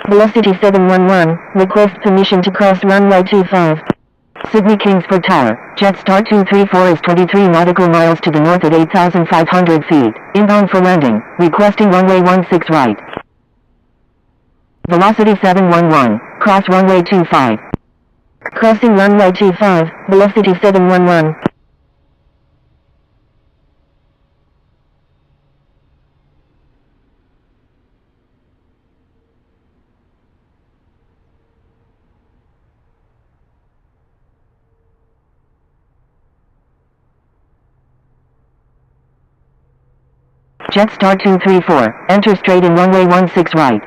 Velocity 711, request permission to cross runway 25. Sydney Kingsford Tower, Jetstar 234 is 23 nautical miles to the north at 8,500 feet, inbound for landing, requesting runway 16 right. Velocity 711, cross runway 25. Crossing runway 25, velocity 711. Jetstar 234, enter straight in runway 16 right.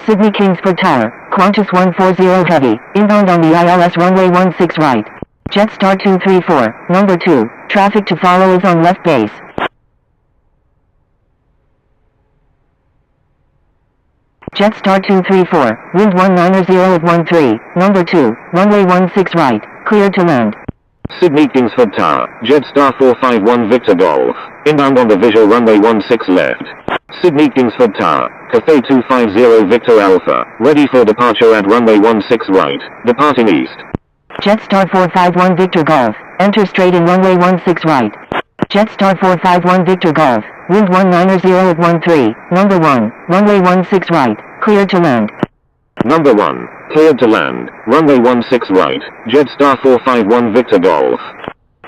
Sydney Kingsford Tower, Qantas 140 heavy, inbound on the ILS runway 16 right. Jetstar 234, number 2, traffic to follow is on left base. Jetstar 234, wind 190 at 13, number 2, runway 16 right, cleared to land. Sydney Kingsford Tower, Jetstar 451 Victor Golf, inbound on the visual runway 16 left. Sydney Kingsford Tower, Cathay 250 Victor Alpha, ready for departure at runway 16 right, departing east. Jetstar 451 Victor Golf, enter straight in runway 16 right. Jetstar 451 Victor Golf, wind 190 at 13, number 1, runway 16 right, cleared to land. Number 1, cleared to land, runway 16 right, Jetstar 451 Victor Golf.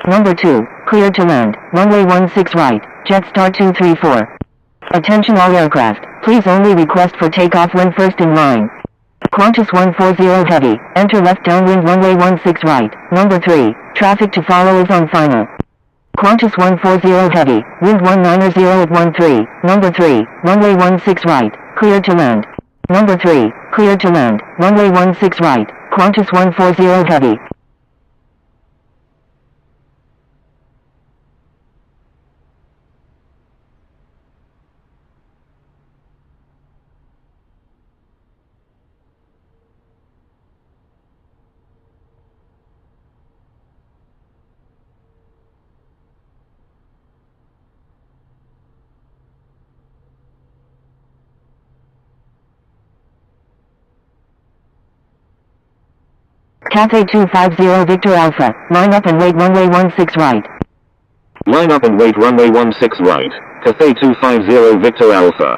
Number 2, cleared to land, runway 16 right, Jetstar 234. Attention all aircraft, please only request for takeoff when first in line. Qantas 140 heavy, enter left downwind runway 16 right, number 3, traffic to follow is on final. Qantas 140 heavy, wind 190 at 13, number 3, runway 16 right, cleared to land. Number 3, cleared to land, runway 16 right, Qantas 140 heavy. Cathay 250 Victor Alpha, line up and wait runway 16 right. Line up and wait runway 16 right, Cathay 250 Victor Alpha.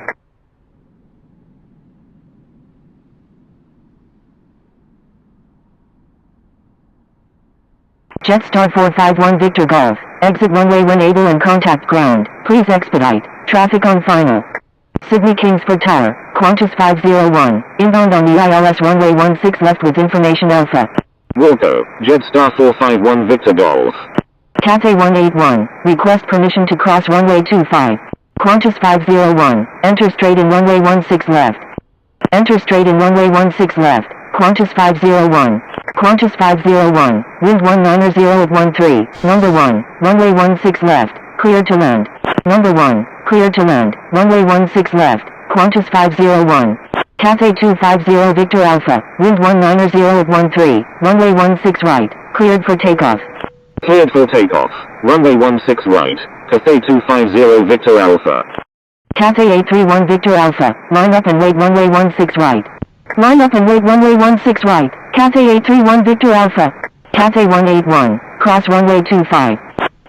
Jetstar 451 Victor Golf, exit runway when able and contact ground, please expedite, traffic on final. Sydney Kingsford Tower, Qantas 501, inbound on the ILS runway 16 left with information Alpha. Wilco, Jetstar 451 Victor Golf. Cathay 181, request permission to cross runway 25. Qantas 501, enter straight in runway 16 left. Enter straight in runway 16 left, Qantas 501. Qantas 501, wind 190 at 13, number 1, runway 16 left, cleared to land. Number 1, cleared to land, runway 16 left, Qantas 501. Cathay 250 Victor Alpha, wind 190 at 13, runway 16 right, cleared for takeoff. Cleared for takeoff, runway 16 right, Cathay 250 Victor Alpha. Cathay 831 Victor Alpha, line up and wait runway 16 right. Line up and wait runway 16 right, Cathay 831 Victor Alpha. Cathay 181, cross runway 25.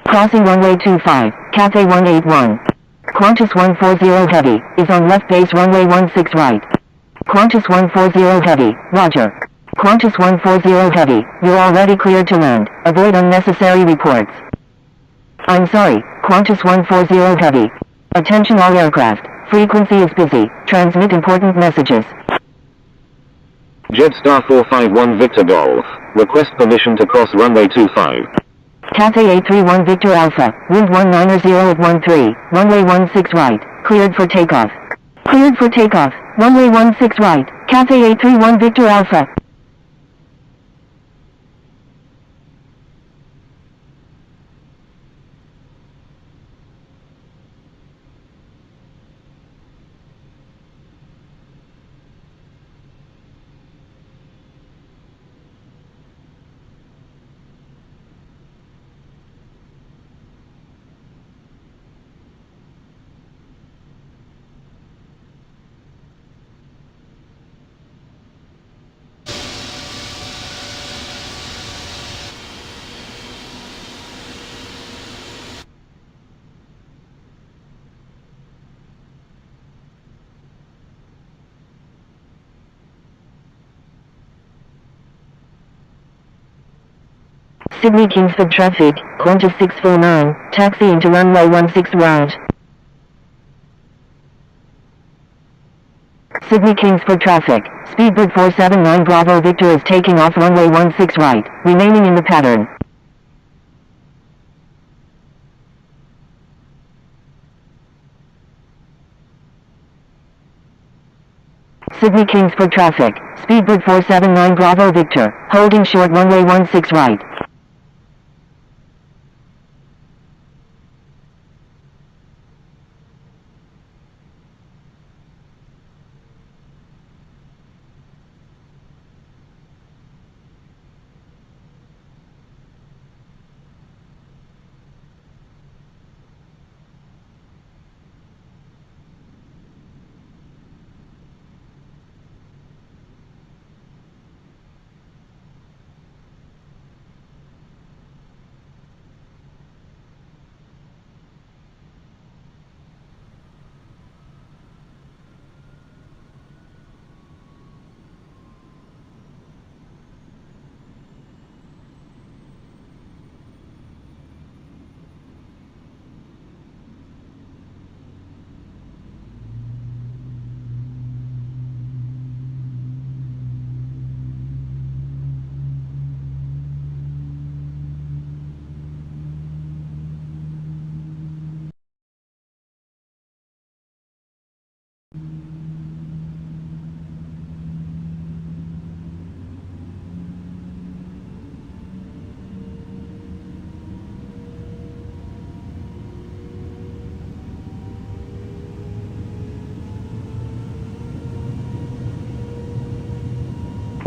Crossing runway 25, Cathay 181. Qantas 140 heavy, is on left base runway 16 right. Qantas 140 heavy, roger. Qantas 140 heavy, you're already cleared to land, avoid unnecessary reports. I'm sorry, Qantas 140 heavy. Attention all aircraft, frequency is busy, transmit important messages. Jetstar 451 Victor Golf, request permission to cross runway 25. Cathay 831 Victor Alpha, wind 190 at 13, runway 16 right, cleared for takeoff. Cleared for takeoff, runway 16 right, Cathay 831 Victor Alpha. Sydney Kingsford traffic, Qantas 649, taxi into runway 16 right. Sydney Kingsford traffic, Speedbird 479 Bravo Victor is taking off runway 16 right, remaining in the pattern. Sydney Kingsford traffic, Speedbird 479 Bravo Victor, holding short runway 16 right.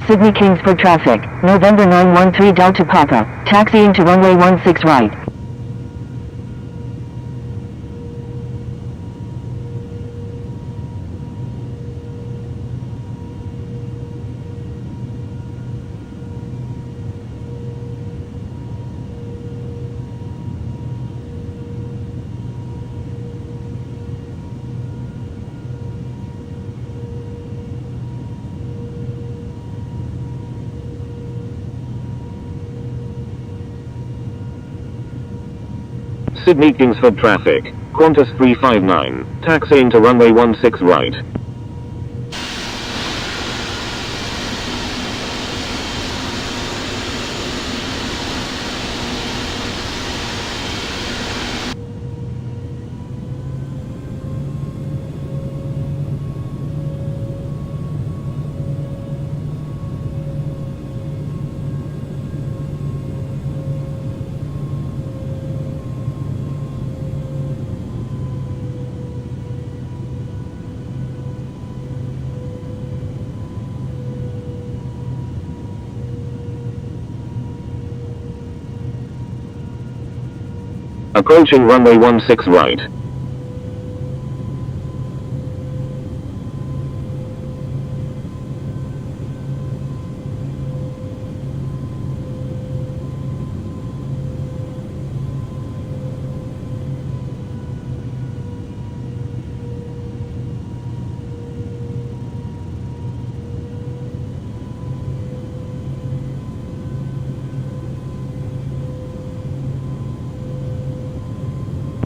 Sydney Kingsford traffic, November 913 Delta Papa, taxi into runway 16 right. Sydney Kingsford traffic, Qantas 359, taxi into runway 16 right. Approaching runway 16 right.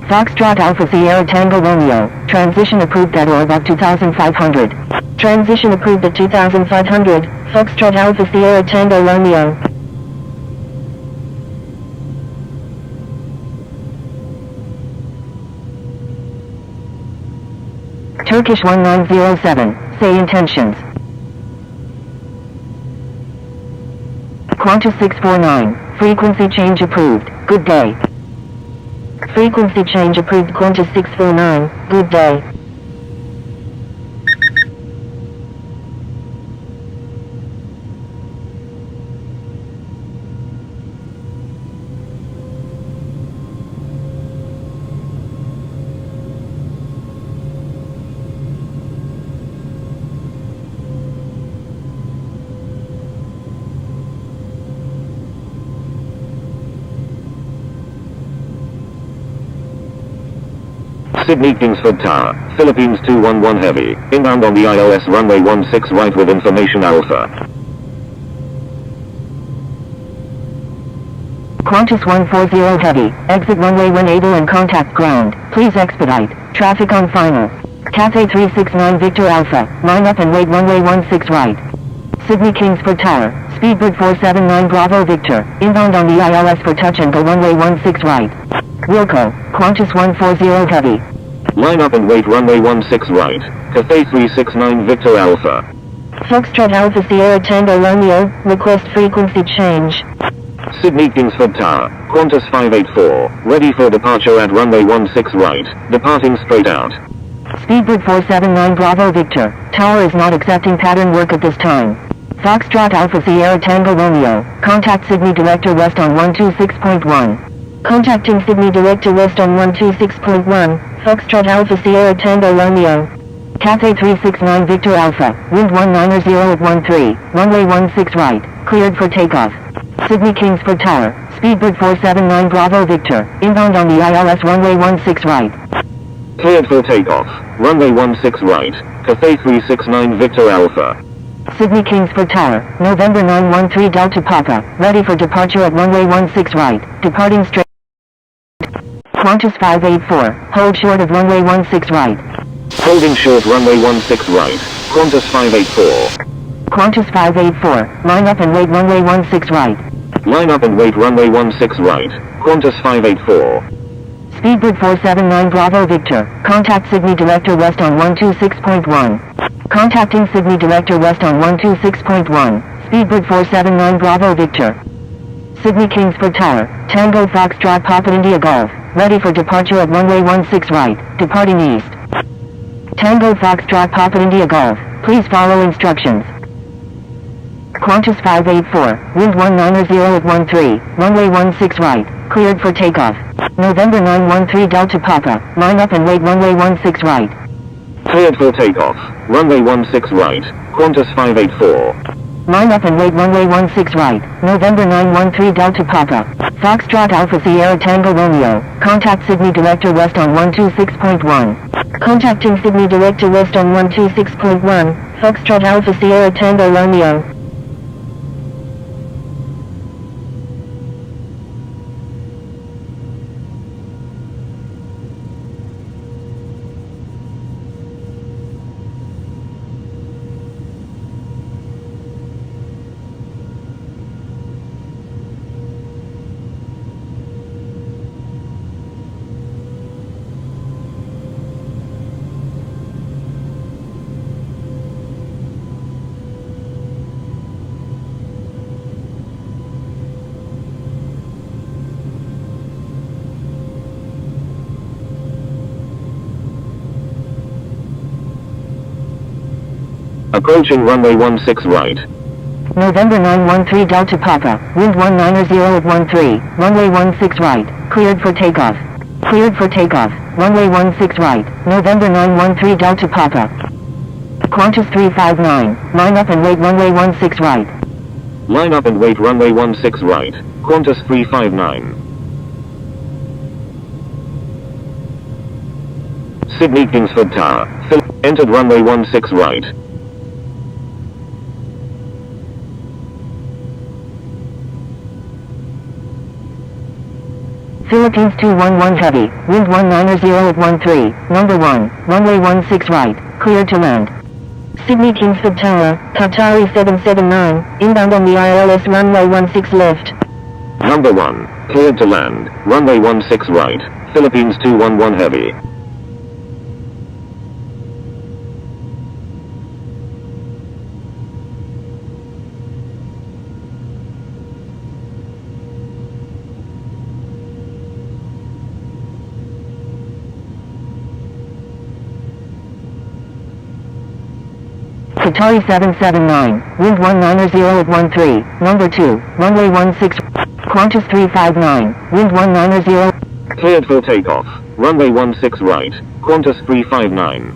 Foxtrot Alpha Sierra Tango Romeo, transition approved at or about 2500. Transition approved at 2500, Foxtrot Alpha Sierra Tango Romeo. Turkish 1907, say intentions. Qantas 649, frequency change approved, good day. Frequency change approved Qantas 649, good day. Sydney Kingsford Tower, Philippines 211 Heavy, inbound on the ILS runway 16 right with information Alpha. Qantas 140 Heavy, exit runway when able and contact ground. Please expedite. Traffic on final. Cathay 369 Victor Alpha, line up and wait runway 16 right. Sydney Kingsford Tower, Speedbird 479 Bravo Victor, inbound on the ILS for touch and go runway 16 right. Wilco, Qantas 140 Heavy. Line up and wait runway 16 right. Cathay 369 Victor Alpha. Foxtrot Alpha Sierra Tango Romeo, request frequency change. Sydney Kingsford Tower, Qantas 584, ready for departure at runway 16 right, departing straight out. Speedbird 479 Bravo Victor, tower is not accepting pattern work at this time. Foxtrot Alpha Sierra Tango Romeo, contact Sydney Director West on 126.1. Contacting Sydney Director West on 126.1, Foxtrot Alpha Sierra Tango Romeo. Cathay 369 Victor Alpha, wind 190 at 13, runway 16 right, cleared for takeoff. Sydney Kingsford Tower, Speedbird 479 Bravo Victor, inbound on the ILS runway 16 right. Cleared for takeoff, runway 16 right, Cathay 369 Victor Alpha. Sydney Kingsford Tower, November 913 Delta Papa, ready for departure at runway 16 right, departing straight. Qantas 584, hold short of runway 16 right. Holding short runway 16 right, Qantas 584. Qantas 584, line up and wait runway 16 right. Line up and wait runway 16 right, Qantas 584. Speedbird 479 Bravo Victor, contact Sydney Director West on 126.1. Contacting Sydney Director West on 126.1, Speedbird 479 Bravo Victor. Sydney Kingsford Tower, Tango Foxtrot Papa India Golf, ready for departure at runway 16 right, departing east. Tango Foxtrot Papa India Golf, please follow instructions. Qantas 584, wind 190 at 13, runway 16 right, cleared for takeoff. November 913 Delta Papa, line up and wait runway 16 right. Cleared for takeoff, runway 16 right, Qantas 584. Line up and wait runway 16 right, November 913 Delta Papa. Foxtrot Alpha Sierra Tango Romeo, contact Sydney Director West on 126.1. Contacting Sydney Director West on 126.1, Foxtrot Alpha Sierra Tango Romeo. Approaching runway 16 right. November 913 Delta Papa, wind 190 at 13, runway 16 right, cleared for takeoff. Cleared for takeoff, runway 16 right, November 913 Delta Papa. Qantas 359, line up and wait runway 16 right. Line up and wait runway 16 right, Qantas 359. Sydney Kingsford Tower, entered runway 16 right. Philippines 211 Heavy, wind 190 at 13, number 1, runway 16 right, cleared to land. Sydney Kingsford Tower, Qatari 779, inbound on the ILS runway 16 left. Number 1, cleared to land, runway 16 right, Philippines 211 Heavy. Qatari 779, wind 190 at 13, number 2, runway 16, Qantas 359, wind 190. Cleared for takeoff, runway 16 right, Qantas 359.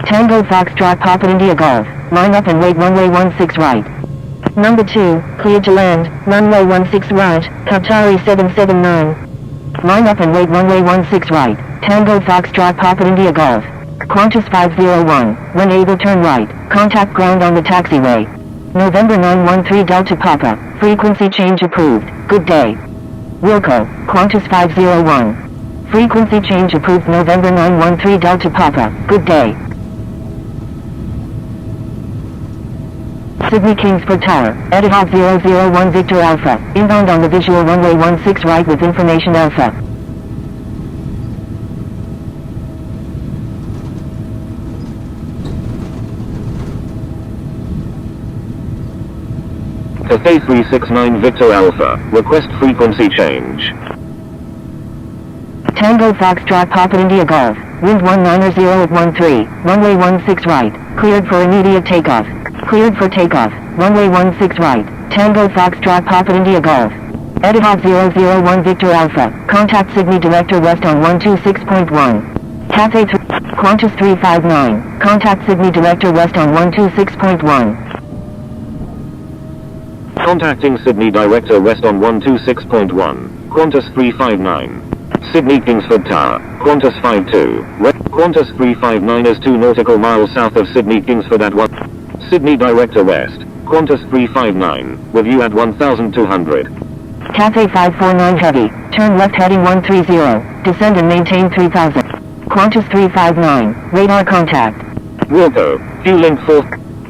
Tango Foxtrot Papa India Golf, line up and wait runway 16 right. Number 2, cleared to land, runway 16 right, Qatari 779. Line up and wait runway 16 right, Tango Foxtrot Papa India Golf. Qantas 501, when able turn right, contact ground on the taxiway. November 913 Delta Papa, frequency change approved, good day. Wilco, Qantas 501. Frequency change approved November 913 Delta Papa, good day. Sydney Kingsford Tower, Edihog 001 Victor Alpha, inbound on the visual runway 16 right with information Alpha. Cathay 369 Victor Alpha, request frequency change. Tango Foxtrot Papa India Golf, wind 190 at 13, runway 16 right, cleared for immediate takeoff. Cleared for takeoff, runway 16 right, Tango Foxtrot Papa India Golf. Edihog 001 Victor Alpha, contact Sydney Director West on 126.1. Cathay Qantas 359, contact Sydney Director West on 126.1. Contacting Sydney Director West on 126.1, Qantas 359. Sydney Kingsford Tower, Qantas 52, Qantas 359 is 2 nautical miles south of Sydney Kingsford at 1. Sydney Director West, Qantas 359, with you at 1200. Cathay 549 Heavy, turn left heading 130, descend and maintain 3000. Qantas 359, radar contact. Wilco, fueling 4.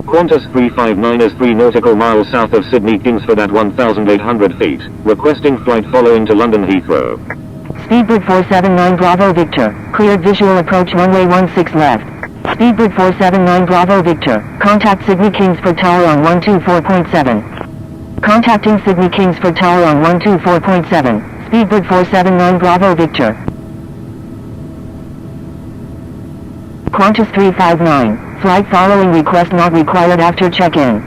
Qantas 359 is 3 nautical miles south of Sydney Kingsford at 1,800 feet, requesting flight following to London Heathrow. Speedbird 479 Bravo Victor, cleared visual approach runway 16 left. Speedbird 479 Bravo Victor, contact Sydney Kingsford Tower on 124.7. Contacting Sydney Kingsford Tower on 124.7, Speedbird 479 Bravo Victor. Qantas 359, flight following request not required after check-in.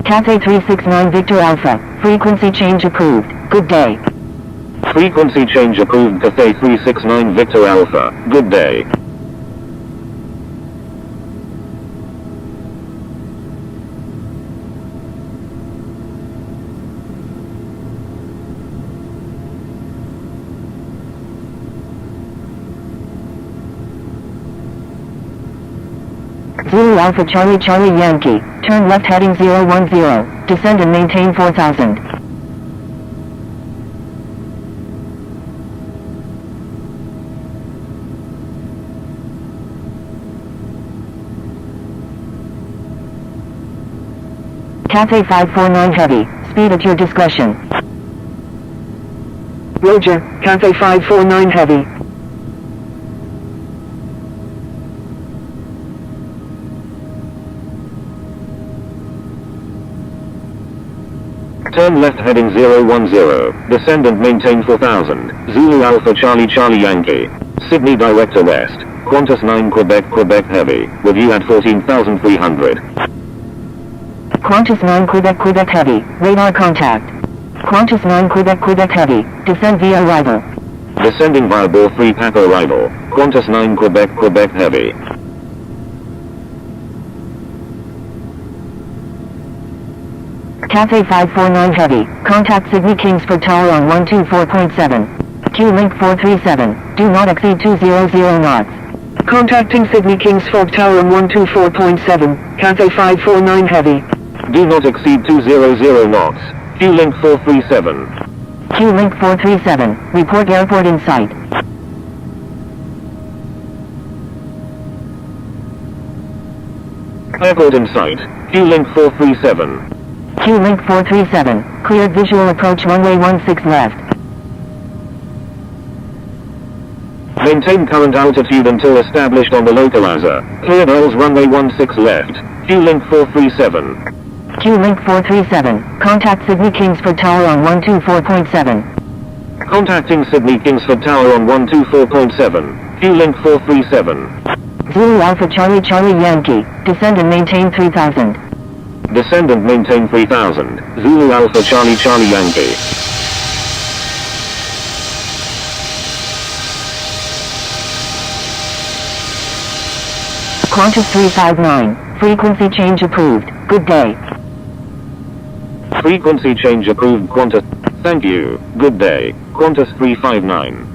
Cathay 369 Victor Alpha, frequency change approved, good day. Frequency change approved Cathay 369 Victor Alpha, good day. Zulu Alpha Charlie Charlie Yankee, turn left heading 010, descend and maintain 4000. Cathay 549 Heavy, speed at your discretion. Roger, Cathay 549 Heavy. Turn left heading 010, descend and maintain 4000, Zulu Alpha Charlie Charlie Yankee. Sydney Director West, Qantas 9 Quebec Heavy, with you at 14,300. Qantas 9 Quebec Heavy, radar contact. Qantas 9 Quebec Heavy, descend via arrival. Descending via bore 3 Papa arrival, Qantas 9 Quebec Heavy. Cathay 549 Heavy, contact Sydney Kingsford Tower on 124.7. Q-Link 437, do not exceed 200 knots. Contacting Sydney Kingsford Tower on 124.7, Cathay 549 Heavy. Do not exceed 200 knots. Q-Link 437. Q-Link 437, report airport in sight. Airport in sight. Q-Link 437. Q-Link 437, cleared visual approach runway 16 left. Maintain current altitude until established on the localizer. Cleared Earls runway 16 left. Q-Link 437. Q-Link 437, contact Sydney Kingsford Tower on 124.7. Contacting Sydney Kingsford Tower on 124.7. Q-Link 437. Zulu Alpha Charlie Charlie Yankee, descend and maintain 3000. Descend and maintain 3000, Zulu Alpha Charlie Charlie Yankee. Qantas 359, frequency change approved, good day. Frequency change approved Qantas. Thank you, good day, Qantas 359.